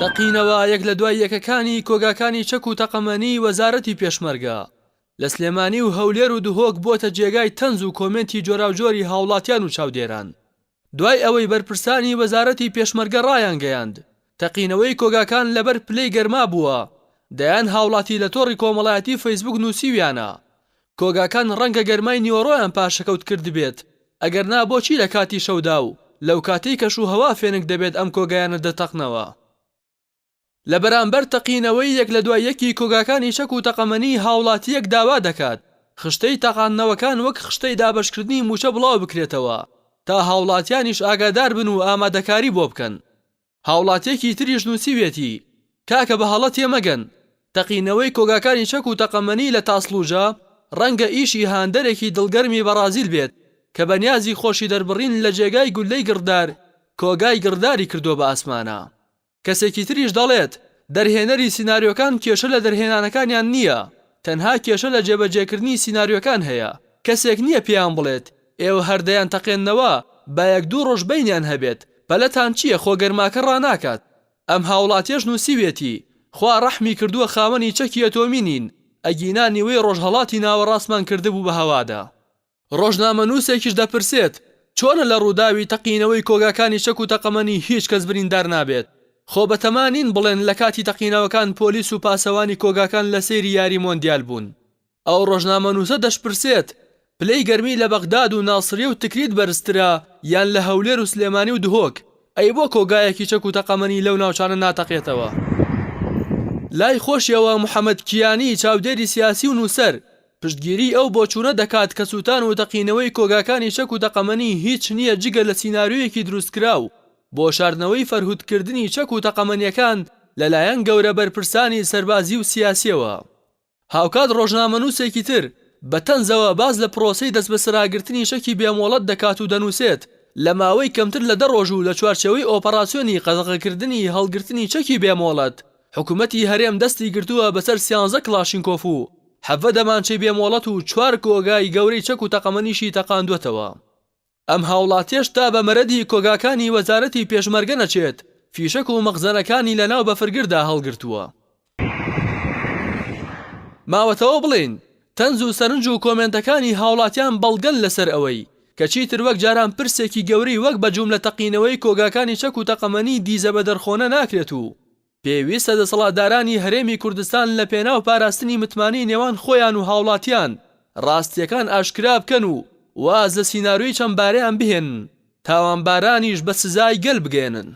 تەقینەوە یەک لە دوای یەکەکانی کۆگاکانی چەک و تەقەمەنی وەزارەتی پێشمەرگە لە سلێمانی و هەولێر و دهۆک بۆتە جێگای تەنز و کۆمنتی جۆراوجۆری هاوڵاتیان و چاودێران. دوای ئەوەی بەرپرسانی وەزارەتی پێشمەرگە ڕایان گەیاند تەقینەوەی کۆگاکان لەبەر پلەی گەرما بووە، دەیان هاوڵاتی لە تۆڕی کۆمەڵایەتی فەیسبوک نووسیویانە کۆگاکان ڕەنگە گەرمای نیوەڕۆیان پاشەکەوت کرد بێت، ئەگەرنا بۆچی لە کاتی شەودا و لەو کاتەی کەش و هەوا فێنک دەبێت ئەم کۆگایانە دەتەقنەوە. لە بەرامبەر تەقینەوەی یەک لە دوای یەکی کۆگاکانی چەک و تەقەمەنی هاوڵاتیەک داوا دەکات خشتەی تەقاندنەوەکان وەک خشتەی دابەشکردنی موچە بڵاو بکرێتەوە تا هاوڵاتیانیش ئاگادار بن و ئامادەکاری بۆ بکەن. هاوڵاتیەکی تریش نووسیوێتی کاکە بە هەڵە تێمەگەن تەقینەوەی کۆگاکانی چەک و تەقەمەنی لە تاسڵوجە ڕەنگە ئیشی هاندەرێکی دڵگەرمی بەرازیل بێت کە بەنیازی خۆشی دەربڕین لە جێگای گولەی گردار کۆگای گرداری کردو بە ئاسمانە. کەسێکی تریش دەڵێت دەرهێنەری سیناریۆکان کێشە لە دەرهێنانەکانیان نییە، تەنها کێشە لە جێبەجێکردنی سیناریۆکان هەیە. کەسێک نییە پێیان بڵێت ئێوە هەردەیان تەقێننەوە با یەک دوو ڕۆژ بینیان هەبێت پەلەتان چییە خۆگەرماکە ڕناکات. ئەم هاوڵاتیەش نووسیوێتی خوا ڕەحمی کردووە خاوەنی چەکی ئەتۆمینین ئەگینانی وەی ڕۆژهەڵاتی ناوەڕاستمان کردبوو بە هەوادا. ڕۆژنامە نووسێکیش دەپرسێت چۆنە لە ڕووداوی تەقینەوەی کۆگاکانی چەک و تەقەمەنی هیچ کەس بریندار نابێت. خۆ بەتەمانین بڵێن لە کاتی تەقینەوەکان پۆلیس و پاسەوانی کۆگاکان لە سەیری یاری مۆندیال بوون. ئەو ڕۆژنامە نووسە دەشپرسێت پلەی گەرمی لە بەغداد و ناسریە و تکریت بەرزترا یان لە هەولێر و سلێمانی و دهۆک، ئەی بۆ کۆگایەکی چەک و تەقەمەنی لەو ناوچانە ناتەقێتەوە. لای خۆشیەوە محەممەد کیانی چاودێری سیاسی و نووسەر پشتگیری ئەو بۆچوونە دەکات کە سووتان و تەقینەوەی کۆگاکانی چەک و تەقەمەنی هیچ نییە جگە لە سیناریۆیەکی دروستکراو بۆ شاردنەوەی فەرهودکردنی چەک و تەقەمەنیەکان لەلایەن گەورە بەرپرسانی سەربازی و سیاسیەوە. هاوکات ڕۆژنامە نووسێکی تر بە تەنزەوە باز لە پرۆسەی دەست بەسەراگرتنی شەکی بێمۆڵەت دەکات و دەنووسێت لە ماوەی کەمتر لە 10 ڕۆژ و لە چوارچەوەی ئۆپەراسیۆنی قەدەغەکردنی هەڵگرتنی چەکی بێمۆڵەت حکوومەتی هەرێم دەستی گرتووە بەسەر 13 کلاشینکۆف و 7 دەمانچەی بێمۆڵەت و 4 کۆگای گەورەی چەک و تەقەمەنیشی تەقاندوێتەوە. ئەم هاوڵاتیەش تا بە مەرەدی کۆگاکانی وەزارەتی پێشمەرگە نەچێت فیشەک و مەخزەنەکانی لەناو بەفرگردا هەڵگرتووە. ماوەتەوە بڵێن تەنز و سەرنج و کۆمنتەکانی هاوڵاتیان بەڵگەن لەسەر ئەوەی کە چیتر وەک جاران پرسێکی گەورەی وەک بە جوملە تەقینەوەی کۆگاکانی چەک و تەقەمەنی دیزە بە دەرخۆنە ناکرێت و پێویستە دەسەڵاتدارانی هەرێمی کوردستان لە پێناو پاراستنی متمانی نێوان خۆیان و هاوڵاتیان ڕاستیەکان ئاشکرا بکەن و واز لە سیناریۆی چەمبارەیان بهێنن تاوانبارانیش بە سزای گەل بگێنن.